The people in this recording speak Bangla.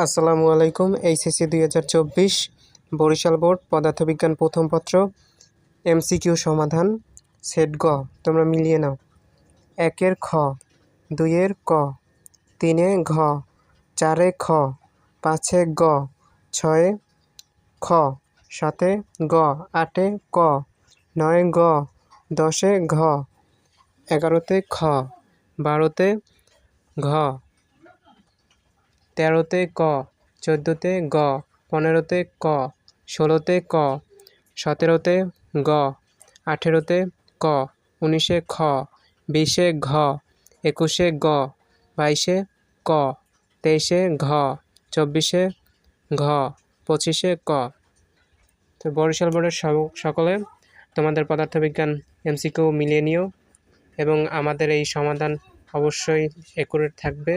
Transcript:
আসসালামু আলাইকুম। এইচএসসি 2024 বরিশাল বোর্ড পদার্থবিজ্ঞান প্রথম পত্র এমসিকিউ সমাধান সেট গ। তোমরা মিলিয়ে নাও। 1-এর খ, 2-এর ক, 3-এ ঘ, 4-এ খ, 5-এ গ, 6-এ খ, 7-এ গ, 8-এ ক, 9-এ গ, 10-এ ঘ, 11-তে খ, 12-তে ঘ, 13-তে ক, 14-তে গ, 15-তে ক, 16-তে ক, 17-তে গ, 18-তে ক, 19-এ খ, 20-এ ঘ, 21-এ গ, 22-এ ক, 23-এ ঘ, 24-এ ঘ, 25-এ ক। তো বরিশাল বোর্ডের সকলে তোমাদের পদার্থবিজ্ঞান এমসিকিউ মিলিয়ে নিও এবং আমাদের এই সমাধান অবশ্যই অ্যাকুরেট থাকবে।